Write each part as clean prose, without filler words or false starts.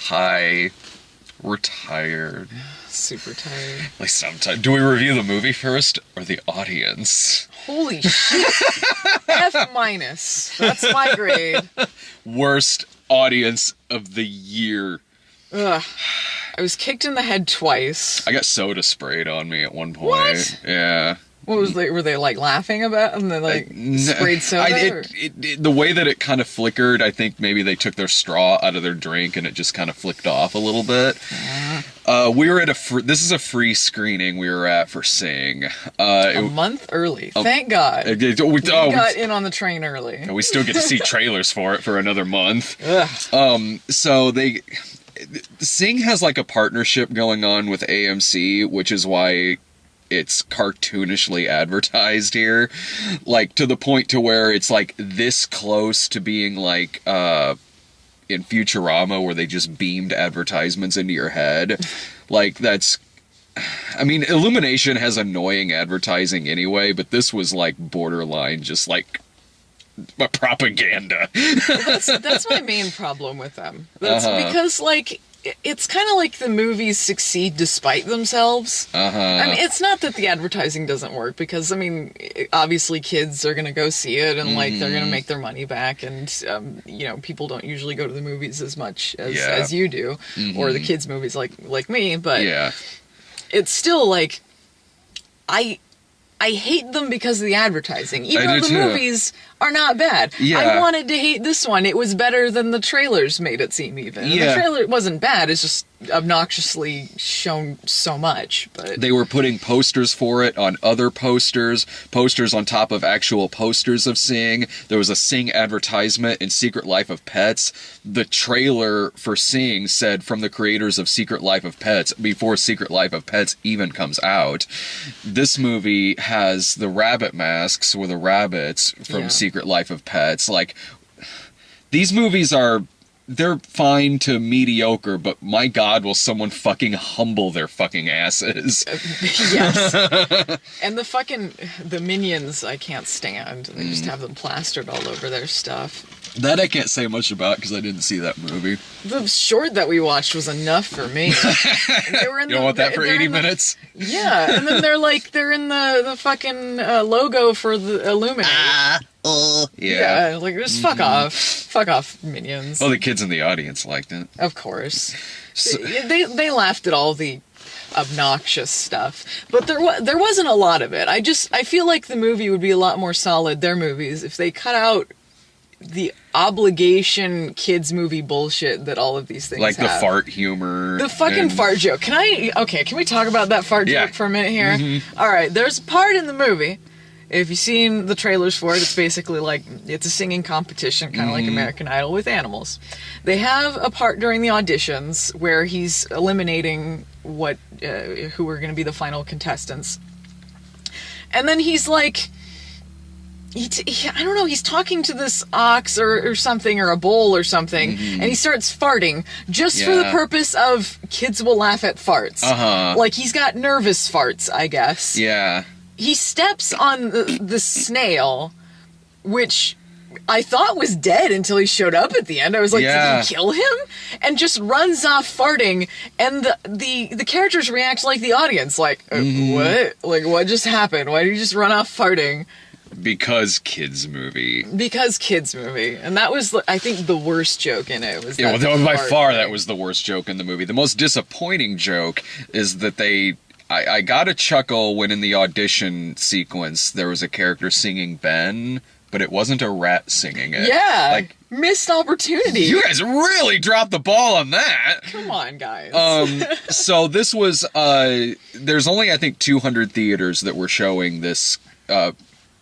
Hi. We're tired. Super tired. Like sometimes. Do we review the movie first or the audience? Holy shit. F-. That's my grade. Worst audience of the year. Ugh. I was kicked in the head twice. I got soda sprayed on me at one point. What? Yeah. What was they? Were they like laughing about? And they like sprayed soda? The way that it kind of flickered, I think maybe they took their straw out of their drink and it just kind of flicked off a little bit. We were at this is a free screening we were at for Sing. A month early. Thank God. We got in on the train early. We still get to see trailers for it for another month. Ugh. So Sing has like a partnership going on with AMC, which is why it's cartoonishly advertised here, like to the point to where it's like this close to being like in Futurama where they just beamed advertisements into your head. Like that's, I mean, Illumination has annoying advertising anyway, but this was like borderline just like propaganda. That's my main problem with them. That's because like it's kind of like the movies succeed despite themselves. I mean, it's not that the advertising doesn't work because, I mean, obviously kids are going to go see it and, like, they're going to make their money back and, you know, people don't usually go to the movies as much as you do or the kids' movies like me, but it's still, like, I hate them because of the advertising, even though the movies are not bad. I wanted to hate this one. It was better than the trailers made it seem even. And the trailer wasn't bad, it's just obnoxiously shown so much. But they were putting posters for it on other posters on top of actual posters of Sing. There was a Sing advertisement in Secret Life of Pets. The trailer for Sing said from the creators of Secret Life of Pets before Secret Life of Pets even comes out. This movie has the rabbit masks with the rabbits from Secret Life of Pets. Like, these movies they're fine to mediocre, but my God, will someone fucking humble their fucking asses. Yes. And the Minions I can't stand. They just have them plastered all over their stuff. That I can't say much about because I didn't see that movie. The short that we watched was enough for me. They were in you don't want that for 80 minutes? Yeah, and then they're in the fucking logo for the Illuminate. Yeah, like just fuck off. Fuck off, Minions. Well, the kids in the audience liked it. Of course. So, they laughed at all the obnoxious stuff, but there wasn't a lot of it. I feel like the movie would be a lot more solid, their movies, if they cut out the obligation kids movie bullshit that all of these things like have. The fart humor. The fucking fart joke. Can we talk about that fart joke for a minute here? Alright, there's a part in the movie, if you've seen the trailers for it, it's basically like, it's a singing competition, kind of like American Idol with animals. They have a part during the auditions where he's eliminating who are going to be the final contestants. And then he's like, I don't know, he's talking to this ox or something, or a bull or something, and he starts farting just for the purpose of kids will laugh at farts. Like, he's got nervous farts, I guess. Yeah. He steps on the snail, which I thought was dead until he showed up at the end. I was like, did he kill him? And just runs off farting, and the characters react like the audience, like, what? Like, what just happened? Why did he just run off farting? Because kids movie. And that was, I think, the worst joke in it. By far, that was the worst joke in the movie. The most disappointing joke is that I got a chuckle when in the audition sequence there was a character singing Ben, but it wasn't a rat singing it. Yeah, like, missed opportunity. You guys really dropped the ball on that. Come on, guys. So this was, there's only, I think, 200 theaters that were showing this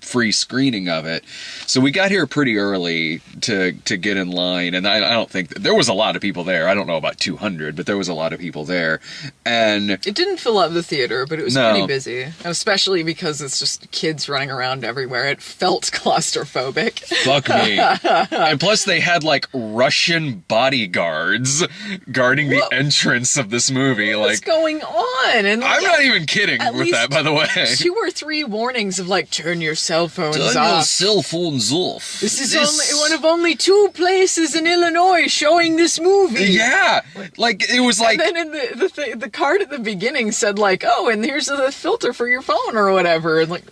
free screening of it. So we got here pretty early to get in line, and I don't think there was a lot of people there. I don't know about 200, but there was a lot of people there. And it didn't fill up the theater, but it was pretty busy, especially because it's just kids running around everywhere. It felt claustrophobic. Fuck me. And plus they had like Russian bodyguards guarding the entrance of this movie. What's going on? And I'm not even kidding with that, by the way. 2 or 3 warnings of like, turn yourself cell phones Turn your off. cell phones off. This is only one of only 2 places in Illinois showing this movie. Yeah, like it was like. And then in the card at the beginning said like, oh, and here's the filter for your phone or whatever, and like.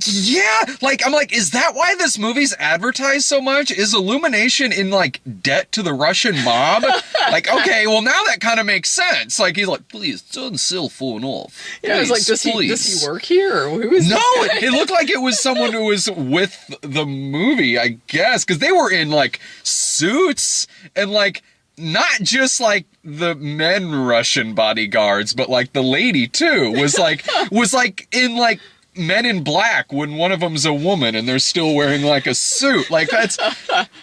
Yeah, like I'm like, is that why this movie's advertised so much? Is Illumination in like debt to the Russian mob? Like, okay, well now that kind of makes sense. Like he's like, please turn cell phone off. Yeah, I was like, does he work here? Or who is No, this guy? it looked like it was someone who was with the movie, I guess, because they were in like suits and like not just like the men Russian bodyguards, but like the lady too was like in like Men in Black when one of them's a woman and they're still wearing like a suit. Like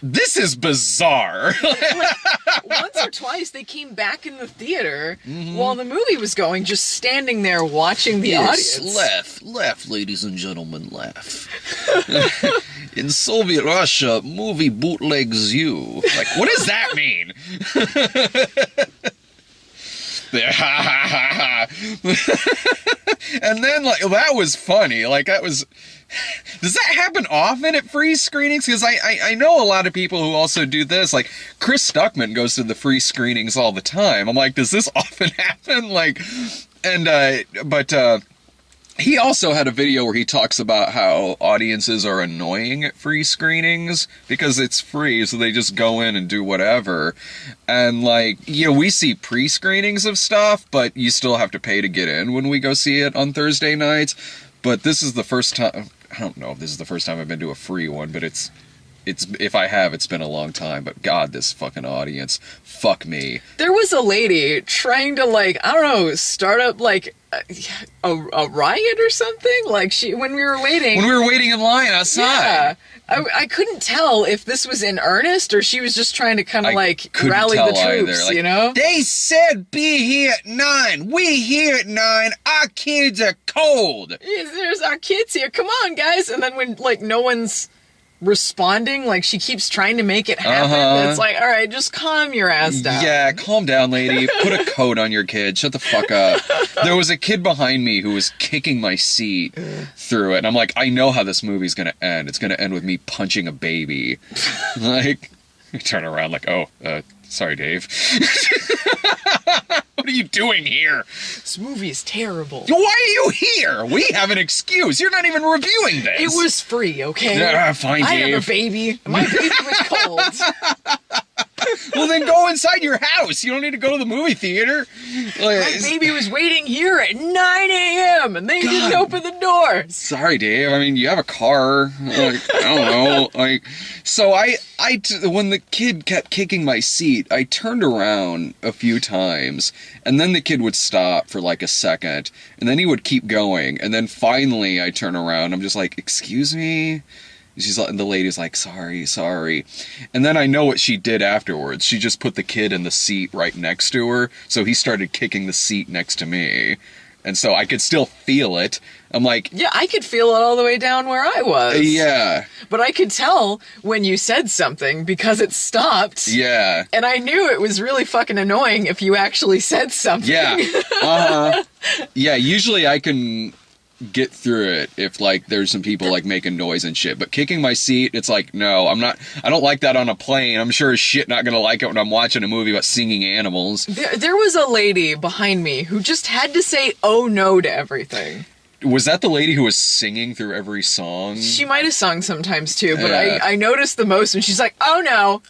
this is bizarre. Like, once or twice they came back in the theater while the movie was going, just standing there watching the audience. Laugh, ladies and gentlemen, laugh. In Soviet Russia, movie bootlegs you. Like, what does that mean? And then, like, that was funny. Like, that was... Does that happen often at free screenings? Because I know a lot of people who also do this. Like, Chris Stuckman goes to the free screenings all the time. I'm like, does this often happen? Like, and, he also had a video where he talks about how audiences are annoying at free screenings because it's free, so they just go in and do whatever. And, like, you know, we see pre-screenings of stuff, but you still have to pay to get in when we go see it on Thursday nights. But this is the first time... I don't know if this is the first time I've been to a free one, but it's if I have, it's been a long time. But God, this fucking audience, fuck me. There was a lady trying to, like, I don't know, start up like a riot or something. Like when we were waiting in line outside. Yeah, I couldn't tell if this was in earnest or she was just trying to kind of like rally the troops. Like, you know, they said be here at 9. We here at 9. Our kids are cold. There's our kids here. Come on, guys. And then when like no one's responding, like she keeps trying to make it happen. It's like, all right, just calm your ass down. Yeah, calm down, lady. Put a coat on your kid. Shut the fuck up. There was a kid behind me who was kicking my seat through it, and I'm like, I know how this movie's gonna end. It's gonna end with me punching a baby. Like, I turn around like, oh, sorry, Dave. What are you doing here? This movie is terrible. Why are you here? We have an excuse. You're not even reviewing this. It was free, okay? Yeah, fine, Dave. I have a baby. My baby was cold. Well, then go inside your house. You don't need to go to the movie theater. Like, my baby was waiting here at 9 a.m. and they didn't open the doors. Sorry, Dave. I mean, you have a car. Like, I don't know. Like, so when the kid kept kicking my seat, I turned around a few times, and then the kid would stop for like a second, and then he would keep going, and then finally I turn around. I'm just like, excuse me? And the lady's like, sorry. And then I know what she did afterwards. She just put the kid in the seat right next to her, so he started kicking the seat next to me. And so I could still feel it. I'm like... Yeah, I could feel it all the way down where I was. Yeah. But I could tell when you said something because it stopped. Yeah. And I knew it was really fucking annoying if you actually said something. Yeah. Yeah, usually I can get through it if like there's some people like making noise and shit, but kicking my seat, it's like, no, I don't like that on a plane. I'm sure as shit not gonna like it when I'm watching a movie about singing animals. There was a lady behind me who just had to say oh no to everything. Was that the lady who was singing through every song? She might have sung sometimes too, but I noticed the most when she's like, oh no,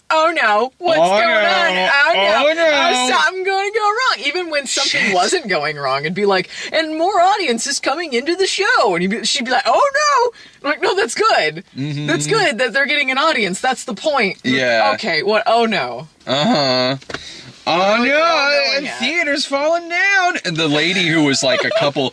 what's going on? Oh no, something going to go wrong. Even when something wasn't going wrong, it'd be like, and more audience is coming into the show. And she'd be like, oh no. I'm like, no, that's good. Mm-hmm. That's good that they're getting an audience. That's the point. Yeah. Okay, what? Oh no. Oh no, and theater's falling down. And the lady who was like a couple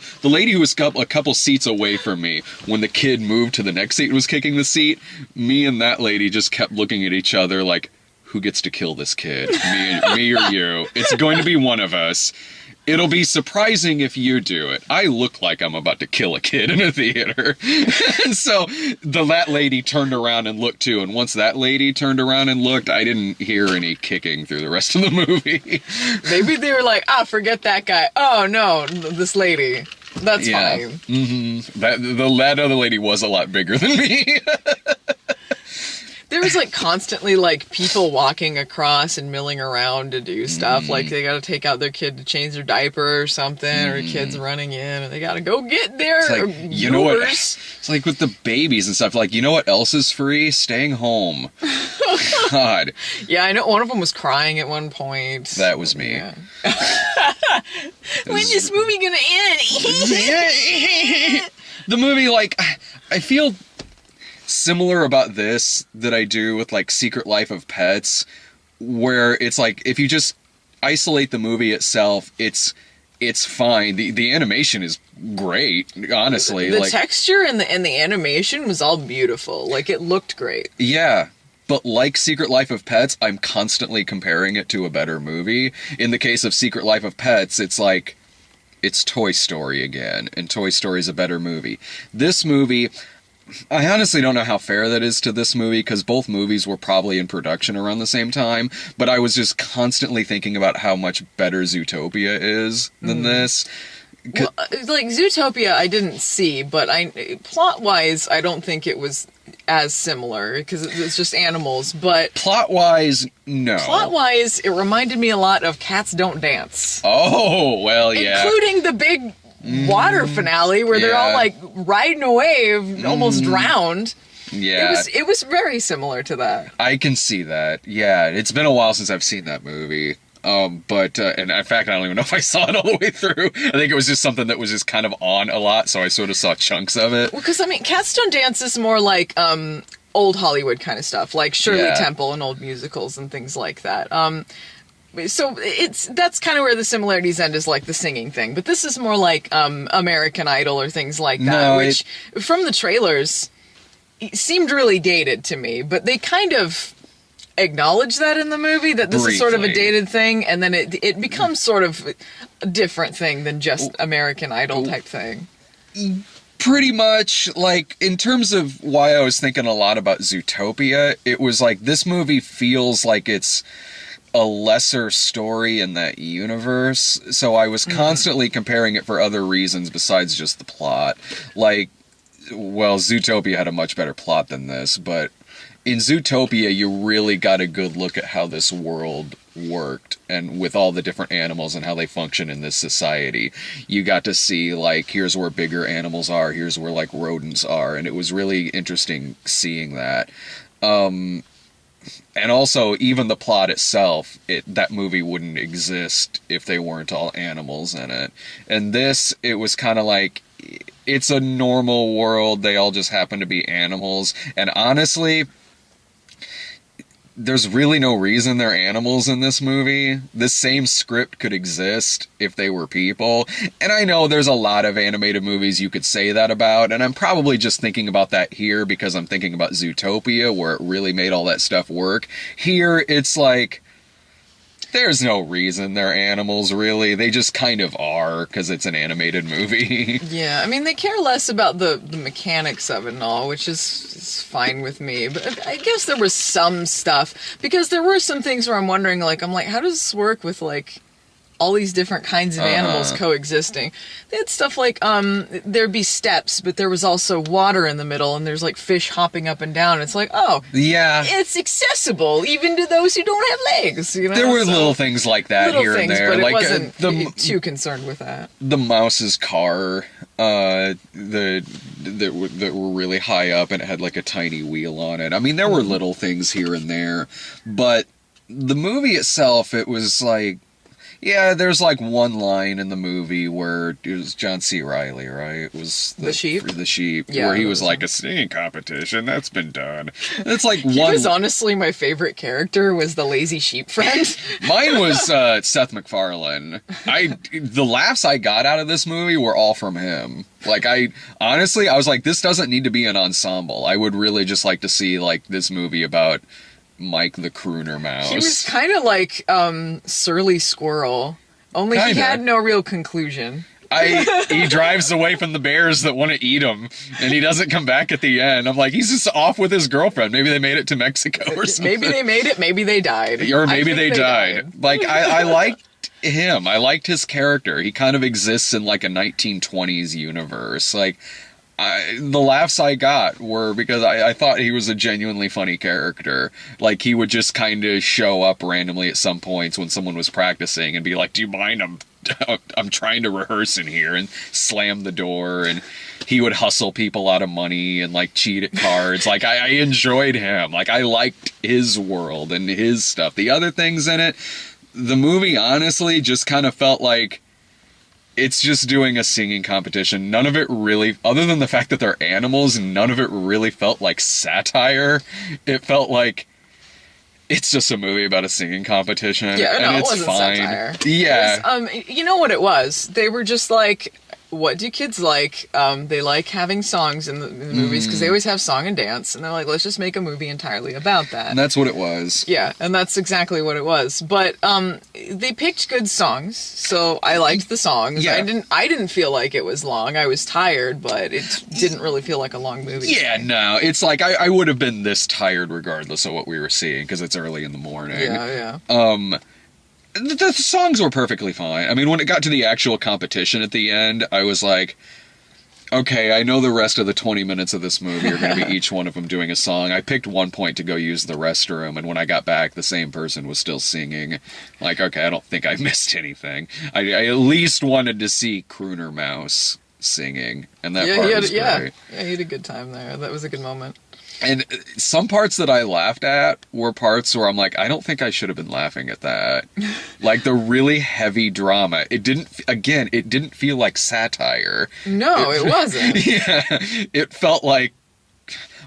seats away from me, when the kid moved to the next seat and was kicking the seat, me and that lady just kept looking at each other like, who gets to kill this kid? Me or you? It's going to be one of us. It'll be surprising if you do it. I look like I'm about to kill a kid in a theater. And so that lady turned around and looked too. And once that lady turned around and looked, I didn't hear any kicking through the rest of the movie. Maybe they were like, forget that guy. Oh no, this lady. That's Yeah. fine. Mm-hmm. That other lady was a lot bigger than me. There was like constantly like people walking across and milling around to do stuff. Like they got to take out their kid to change their diaper or something, or kids running in and they got to go get their It's like, you know what? It's like with the babies and stuff. Like, you know what else is free? Staying home. God, Yeah, I know one of them was crying at one point. that was me. Yeah. When's this movie gonna end? The movie, like, I feel similar about this that I do with like Secret Life of Pets, where it's like if you just isolate the movie itself, it's fine. The animation is great, honestly. The like, texture and the animation was all beautiful. Like it looked great. yeah. But like Secret Life of Pets, I'm constantly comparing it to a better movie. In the case of Secret Life of Pets, it's like it's Toy Story again, and Toy Story is a better movie. This movie, I honestly don't know how fair that is to this movie, because both movies were probably in production around the same time, but I was just constantly thinking about how much better Zootopia is than this. Well, like Zootopia, I didn't see, but plot-wise, I don't think it was as similar because it's just animals. But Plot-wise, no. plot-wise, it reminded me a lot of Cats Don't Dance, Oh, well, yeah. including the big water finale where they're all Yeah. like riding a wave, almost drowned. Yeah. It was very similar to that. I can see that. Yeah, it's been a while since I've seen that movie. But and in fact, I don't even know if I saw it all the way through. I think it was just something that was just kind of on a lot, so I sort of saw chunks of it. Well, because I mean, Cats Don't Dance is more like old Hollywood kind of stuff, like Shirley Yeah. Temple and old musicals and things like that. So that's kind of where the similarities end, is like the singing thing. But this is more like American Idol or things like that, No, which from the trailers it seemed really dated to me. But they kind of acknowledge that in the movie, that this is sort of a Briefly. dated thing, and then it becomes sort of a different thing than just American Idol type thing. Pretty much, like, in terms of why I was thinking a lot about Zootopia, it was like this movie feels like it's a lesser story in that universe, so I was constantly comparing it for other reasons besides just the plot. Like, well, Zootopia had a much better plot than this, but in Zootopia, you really got a good look at how this world worked, and with all the different animals and how they function in this society. You got to see, like, here's where bigger animals are, here's where, like, rodents are, and it was really interesting seeing that. And also, even the plot itself, that movie wouldn't exist if they weren't all animals in it. And this, it was kind of like, it's a normal world, they all just happen to be animals, and honestly, there's really no reason they're animals in this movie. This same script could exist if they were people. And I know there's a lot of animated movies you could say that about, and I'm probably just thinking about that here because I'm thinking about Zootopia, where it really made all that stuff work. Here, it's like, there's no reason they're animals, really. They just kind of are, because it's an animated movie. Yeah, I mean, they care less about the mechanics of it and all, which is fine with me. But I guess there was some stuff, because there were some things where I'm wondering, like, how does this work with, like, all these different kinds of animals coexisting? They had stuff like, there'd be steps, but there was also water in the middle, and there's, like, fish hopping up and down. It's like, oh, Yeah. it's accessible, even to those who don't have legs, you know? There were So, little things like that little here things, and there. but it Like wasn't too concerned with that. the mouse's car, that were really high up, and it had like a tiny wheel on it. I mean, there were little things here and there, but the movie itself, it was like, yeah, there's like one line in the movie where it was John C. Reilly, right? It was The sheep? The sheep, Yeah, where he that was was like, a singing competition, that's been done. It's like He one. was honestly my favorite character, was the lazy sheep friend. Mine was Seth MacFarlane. The laughs I got out of this movie were all from him. Like, I was like, this doesn't need to be an ensemble. I would really just like to see like this movie about Mike the Crooner Mouse. He was kind of like Surly Squirrel, only he Kinda. had no real conclusion. He drives away from the bears that want to eat him, and he doesn't come back at the end. I'm like, he's just off with his girlfriend. Maybe they made it to Mexico or something. Maybe they made it, maybe they died. Or I maybe think they died. Like, I liked him. I liked his character. He kind of exists in like a 1920s universe. Like, the laughs I got were because I thought he was a genuinely funny character. Like, he would just kind of show up randomly at some points when someone was practicing and be like, "Do you mind? I'm trying to rehearse in here," and slam the door. And he would hustle people out of money and like cheat at cards. Like, I enjoyed him. Like, I liked his world and his stuff. The other things in it, the movie honestly just kind of felt like it's just doing a singing competition. None of it really, other than the fact that they're animals, none of it really felt like satire. It felt like it's just a movie about a singing competition. Yeah, no, and it it's wasn't fine. satire. Yeah. It was, you know what it was? They were just like, what do kids like? They like having songs in the movies because they always have song and dance, and they're like, let's just make a movie entirely about that. And that's what it was. Yeah, and that's exactly what it was. But they picked good songs, so I liked the songs. Yeah. I didn't feel like it was long. I was tired, but it didn't really feel like a long movie. Yeah, no, it's like I would have been this tired regardless of what we were seeing because it's early in the morning. Yeah. The songs were perfectly fine. I mean, when it got to the actual competition at the end, I was like, okay, I know the rest of the 20 minutes of this movie are going to be each one of them doing a song. I picked one point to go use the restroom, and when I got back, the same person was still singing. Like, okay, I don't think I missed anything. I at least wanted to see Crooner Mouse singing, and that part was great. Yeah, he had a good time there. That was a good moment. And some parts that I laughed at were parts where I'm like, I don't think I should have been laughing at that. Like the really heavy drama. It didn't feel like satire. No, it wasn't. Yeah. It felt like,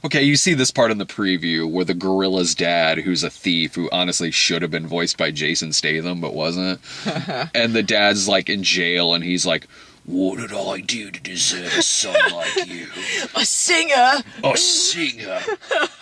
okay, you see this part in the preview where the gorilla's dad, who's a thief, who honestly should have been voiced by Jason Statham, but wasn't. And the dad's like in jail and he's like, "What did I do to deserve a son like you? A singer! A singer!"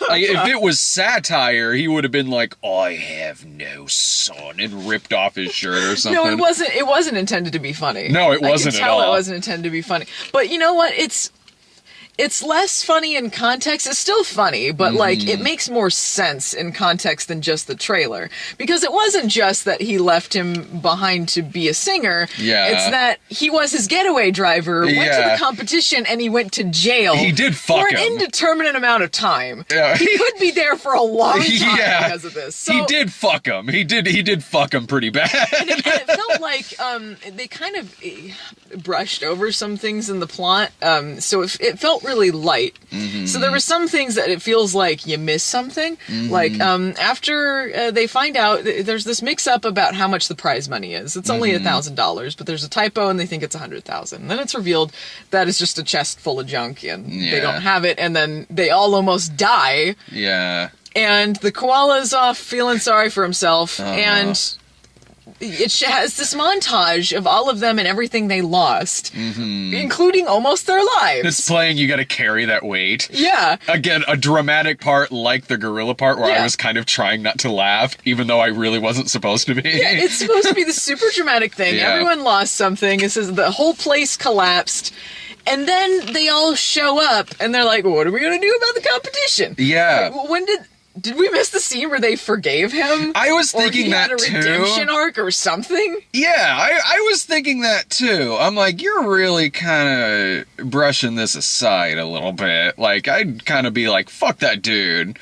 Like, if it was satire, he would have been like, "I have no son," and ripped off his shirt or something. No, it wasn't. It wasn't intended to be funny. No, it wasn't at all. I can tell it wasn't intended to be funny. But you know what? It's less funny in context. It's still funny, but like it makes more sense in context than just the trailer. Because it wasn't just that he left him behind to be a singer. Yeah. It's that he was his getaway driver, went to the competition, and he went to jail. He did fuck for him. an indeterminate amount of time. Yeah. He could be there for a long time because of this. So, he did fuck him. He did fuck him pretty bad. and it felt like they kind of brushed over some things in the plot, so it felt really light. So there were some things that it feels like you missed something. Like after they find out, there's this mix-up about how much the prize money is. It's only $1,000, but there's a typo and they think it's $100,000. Then it's revealed that it's just a chest full of junk and they don't have it, and then they all almost die. Yeah. And the koala's off feeling sorry for himself, and it has this montage of all of them and everything they lost, including almost their lives. It's playing You Gotta Carry That Weight. Yeah. Again, a dramatic part like the gorilla part where I Yeah. was kind of trying not to laugh, even though I really wasn't supposed to be. Yeah, it's supposed to be the super dramatic thing. Yeah. Everyone lost something. It says the whole place collapsed. And then they all show up and they're like, what are we going to do about the competition? Yeah. Like, when did we miss the scene where they forgave him? I was Or thinking he that had a too. redemption arc or something? Yeah, I was thinking that too. I'm like, you're really kind of brushing this aside a little bit. Like, I'd kind of be like, fuck that dude.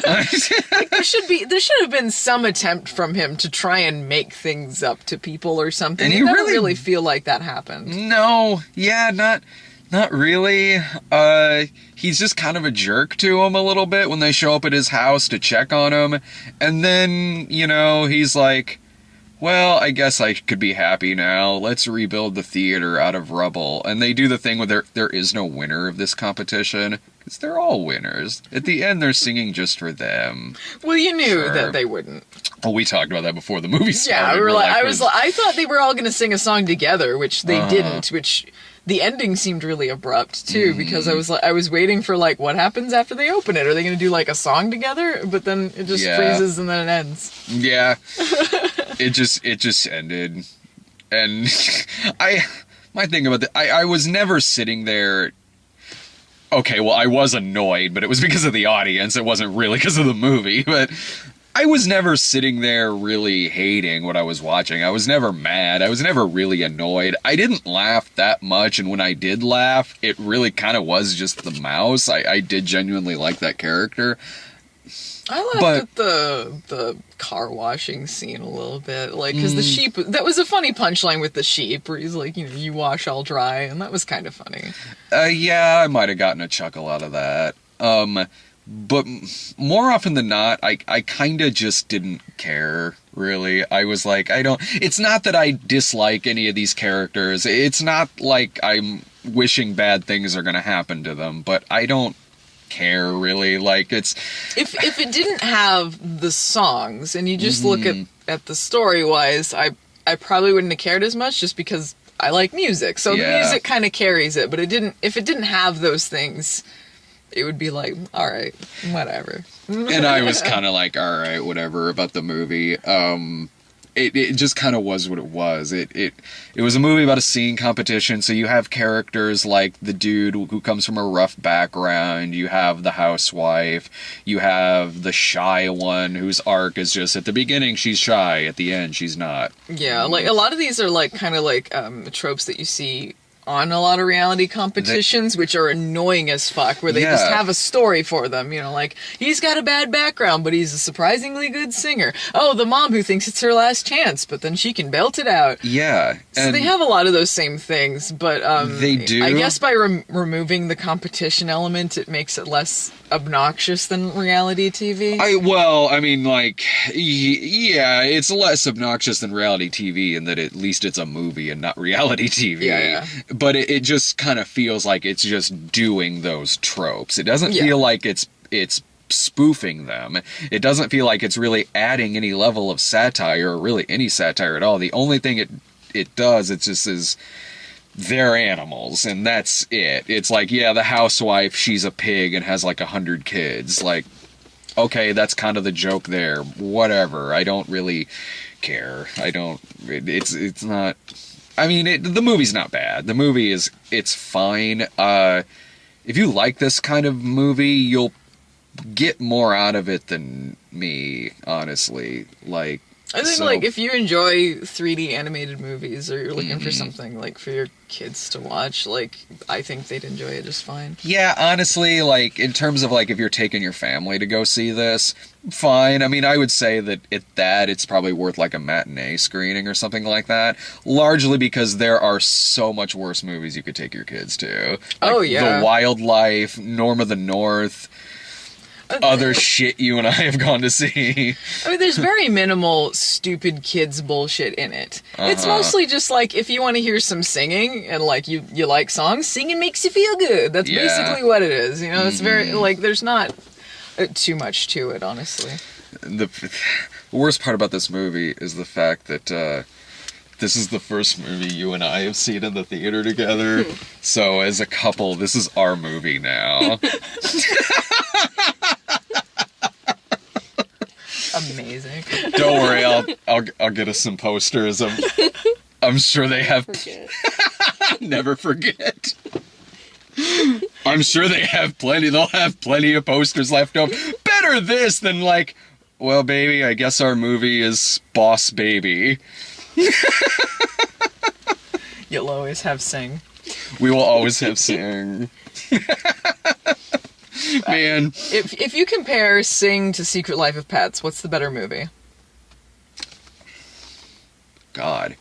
There should have been some attempt from him to try and make things up to people or something. And It he never really- feel like that happened. No, yeah, not really. He's just kind of a jerk to him a little bit when they show up at his house to check on him. And then, he's like, well, I guess I could be happy now. Let's rebuild the theater out of rubble. And they do the thing where there is no winner of this competition. Because they're all winners. At the end, they're singing just for them. Well, you knew Sure. that they wouldn't. Well, we talked about that before the movie started. Yeah, we were We're like, I thought they were all going to sing a song together, which they Uh-huh. didn't. Which the ending seemed really abrupt too, because I was waiting for like, what happens after they open it? Are they going to do like a song together? But then it just Yeah. freezes and then it ends. Yeah. it just ended. And my thing about I was never sitting there. Okay, well, I was annoyed, but it was because of the audience. It wasn't really because of the movie. But I was never sitting there really hating what I was watching. I was never mad. I was never really annoyed. I didn't laugh that much, and when I did laugh, it really kind of was just the mouse. I did genuinely like that character. I laughed at the car washing scene a little bit, like, because the sheep, that was a funny punchline with the sheep, where he's like, you wash, I'll dry, and that was kind of funny. Yeah, I might have gotten a chuckle out of that. But more often than not, I kind of just didn't care, really. I was like, it's not that I dislike any of these characters. It's not like I'm wishing bad things are going to happen to them, but I don't care, really. Like, it's... If it didn't have the songs, and you just look at the story-wise, I probably wouldn't have cared as much, just because I like music. So the music kind of carries it, but if it didn't have those things... It would be like, all right, whatever. And I was kind of like, all right, whatever about the movie. It just kind of was what it was. It was a movie about a singing competition, so you have characters like the dude who comes from a rough background, you have the housewife, you have the shy one whose arc is just at the beginning she's shy, at the end she's not. Yeah, like a lot of these are like kind of like tropes that you see on a lot of reality competitions, which are annoying as fuck, where they just have a story for them, like, he's got a bad background, but he's a surprisingly good singer. Oh, the mom who thinks it's her last chance, but then she can belt it out. Yeah. So they have a lot of those same things, but they do. I guess by removing the competition element, it makes it less obnoxious than reality TV. Yeah, it's less obnoxious than reality TV in that at least it's a movie and not reality TV. Yeah. But it just kind of feels like it's just doing those tropes. It doesn't feel like it's spoofing them. It doesn't feel like it's really adding any level of satire, or really any satire at all. The only thing it does, it just is... they're animals, and that's it. It's like, the housewife, she's a pig and has like 100 kids. Like, okay, that's kind of the joke there. Whatever. I don't really care. It's not... I mean, the movie's not bad. The movie it's fine. If you like this kind of movie, you'll get more out of it than me, honestly. Like, I think, like, if you enjoy 3D animated movies, or you're looking for something, like, for your kids to watch, like, I think they'd enjoy it just fine. Yeah, honestly, like, in terms of, like, if you're taking your family to go see this, fine. I mean, I would say that it's probably worth, like, a matinee screening or something like that, largely because there are so much worse movies you could take your kids to. Like, The Wildlife, Norm of the North... other shit you and I have gone to see. I mean, there's very minimal stupid kids bullshit in it. It's mostly just like, if you want to hear some singing and like you like songs, singing makes you feel good. That's basically what it is. It's very like, there's not too much to it, honestly. The worst part about this movie is the fact that this is the first movie you and I have seen in the theater together. So as a couple, this is our movie now. Amazing. Don't worry, I'll get us some posters. I'm sure they have. Never forget. I'm sure they have plenty. They'll have plenty of posters left over. Better this than like, well, baby, I guess our movie is Boss Baby. You'll always have Sing. We will always have Sing. Man. If you compare Sing to Secret Life of Pets, what's the better movie? God.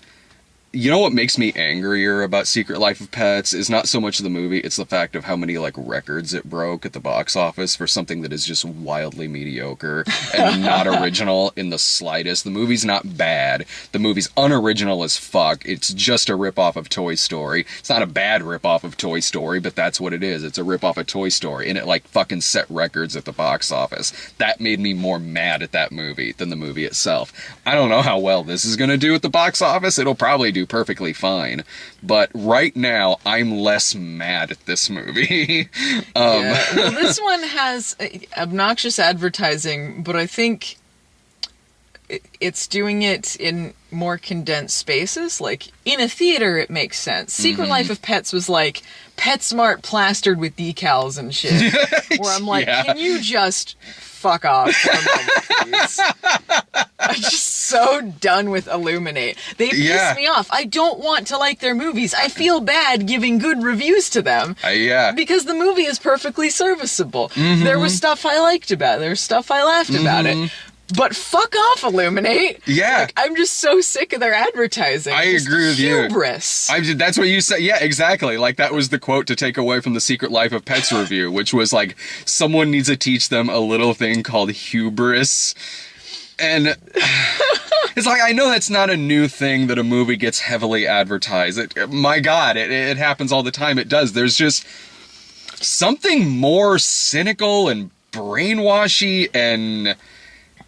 You know what makes me angrier about Secret Life of Pets is not so much the movie, it's the fact of how many, like, records it broke at the box office for something that is just wildly mediocre and not original in the slightest. The movie's not bad. The movie's unoriginal as fuck. It's just a ripoff of Toy Story. It's not a bad ripoff of Toy Story, but that's what it is. It's a ripoff of Toy Story, and it, like, fucking set records at the box office. That made me more mad at that movie than the movie itself. I don't know how well this is gonna do at the box office. It'll probably do perfectly fine, but right now I'm less mad at this movie. Well, this one has obnoxious advertising, but I think it's doing it in more condensed spaces. Like, in a theater, it makes sense. Secret Life of Pets was like PetSmart plastered with decals and shit. Where I'm like, can you just fuck off for a moment, please. I'm just so done with Illuminate. They piss me off. I don't want to like their movies. I feel bad giving good reviews to them. Because the movie is perfectly serviceable. Mm-hmm. There was stuff I liked about it. There was stuff I laughed about it. But fuck off, Illuminate. Yeah. Like, I'm just so sick of their advertising. I agree with hubris. you. That's what you said. Yeah, exactly. Like, that was the quote to take away from the Secret Life of Pets review, which was like, someone needs to teach them a little thing called hubris. And it's like, I know that's not a new thing that a movie gets heavily advertised. My God, it happens all the time. It does. There's just something more cynical and brainwashy and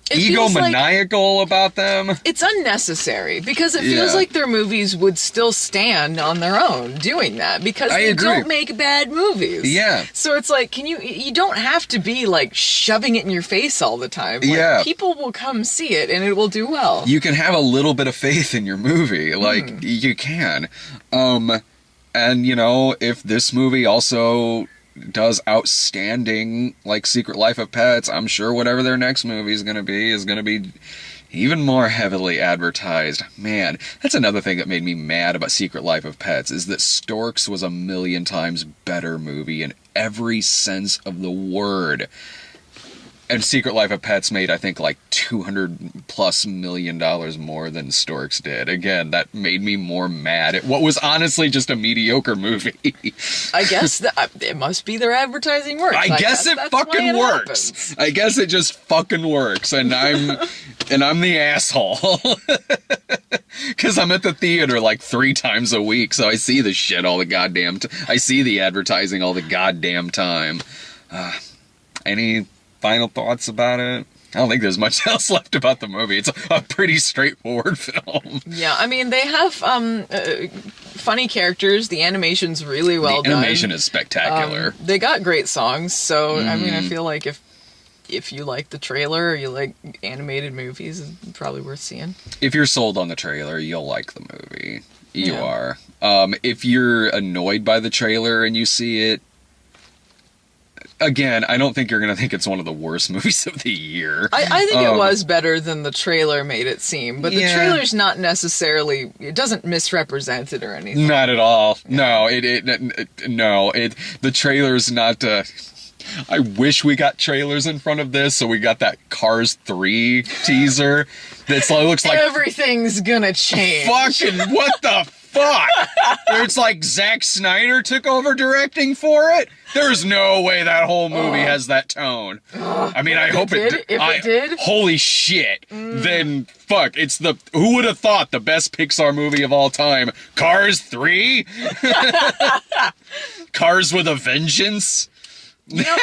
egomaniacal about them. It's unnecessary because it feels like their movies would still stand on their own doing that because they don't make bad movies. Yeah. So it's like, you don't have to be like shoving it in your face all the time. Like, people will come see it and it will do well. You can have a little bit of faith in your movie. Like, you can. And, you know, if this movie also does outstanding, like Secret Life of Pets, I'm sure whatever their next movie is going to be even more heavily advertised. Man, that's another thing that made me mad about Secret Life of Pets, is that Storks was a million times better movie in every sense of the word. And Secret Life of Pets made, I think, like $200+ million more than Storks did. Again, that made me more mad at what was honestly just a mediocre movie. I guess it must be their advertising works. I guess it fucking works. Happens. I guess it just fucking works, and I'm the asshole. Because I'm at the theater like 3 times a week, so I see the shit all the goddamn I see the advertising all the goddamn time. Any final thoughts about it? I don't think there's much else left about the movie. It's a pretty straightforward film. Yeah, I mean, they have funny characters. The animation's really well done. The animation is spectacular. They got great songs, so I mean, I feel like if you like the trailer or you like animated movies, it's probably worth seeing. If you're sold on the trailer, you'll like the movie. You are. If you're annoyed by the trailer and you see it, again, I don't think you're going to think it's one of the worst movies of the year. I think it was better than the trailer made it seem, but the trailer's not necessarily, it doesn't misrepresent it or anything. Not at all. No, the trailer's not, I wish we got trailers in front of this, so we got that Cars 3 teaser that looks like everything's gonna change. Fucking what the fuck? It's like Zack Snyder took over directing for it. There's no way that whole movie has that tone. I mean, I hope it did. If it did, holy shit! Then fuck, it's who would have thought the best Pixar movie of all time? Cars 3? Cars with a Vengeance? You know,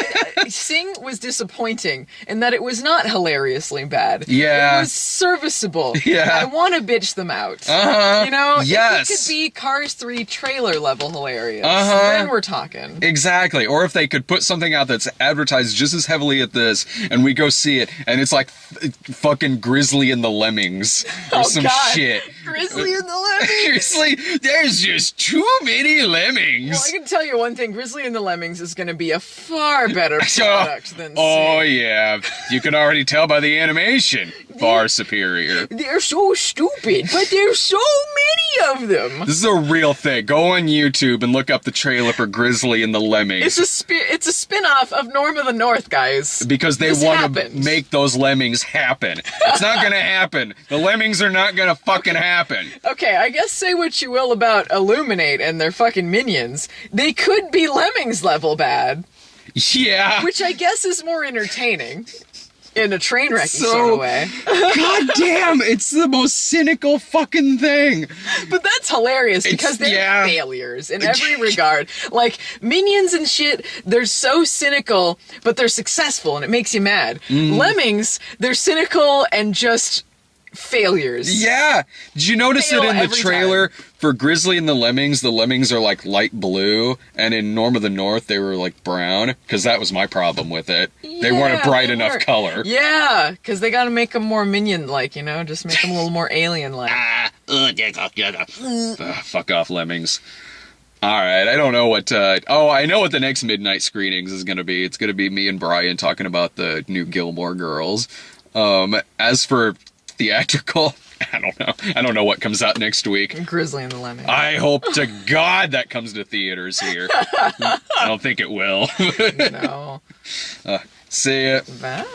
Sing was disappointing in that it was not hilariously bad. Yeah. It was serviceable. Yeah. I want to bitch them out. Uh-huh. You know? Yes. If it could be Cars 3 trailer level hilarious, then we're talking. Exactly. Or if they could put something out that's advertised just as heavily at this, and we go see it, and it's like fucking Grizzly and the Lemmings. Or some shit. Grizzly and the Lemmings? Grizzly, there's just too many lemmings. Well, I can tell you one thing. Grizzly and the Lemmings is going to be a far better product than Oh, Sing. yeah. You can already tell by the animation. Far superior. They're so stupid, but there's so many of them. This is a real thing. Go on YouTube and look up the trailer for Grizzly and the Lemmings. It's a spin-off of Norm of the North, guys. Because they want to make those lemmings happen. It's not going to happen. The lemmings are not going to fucking happen. Okay, I guess say what you will about Illuminate and their fucking minions. They could be lemmings level bad. Yeah. Which I guess is more entertaining. In a train wrecking sort of way. God damn, it's the most cynical fucking thing. But that's hilarious because they're failures in every regard. Like, minions and shit, they're so cynical, but they're successful and it makes you mad. Lemmings, they're cynical and just failures. Yeah. Did you notice that in the trailer for Grizzly and the Lemmings are like light blue, and in Norm of the North they were like brown? Because that was my problem with it. They weren't a bright enough color. Yeah, because they gotta make them more minion-like, you know? Just make them a little more alien-like. Fuck off, lemmings. All right, I don't know what. I know what the next midnight screenings is going to be. It's going to be me and Brian talking about the new Gilmore Girls. As for theatrical, I don't know. I don't know what comes out next week. Grizzly and the Lemmings. I hope to God that comes to theaters here. I don't think it will. No. See ya. Bye.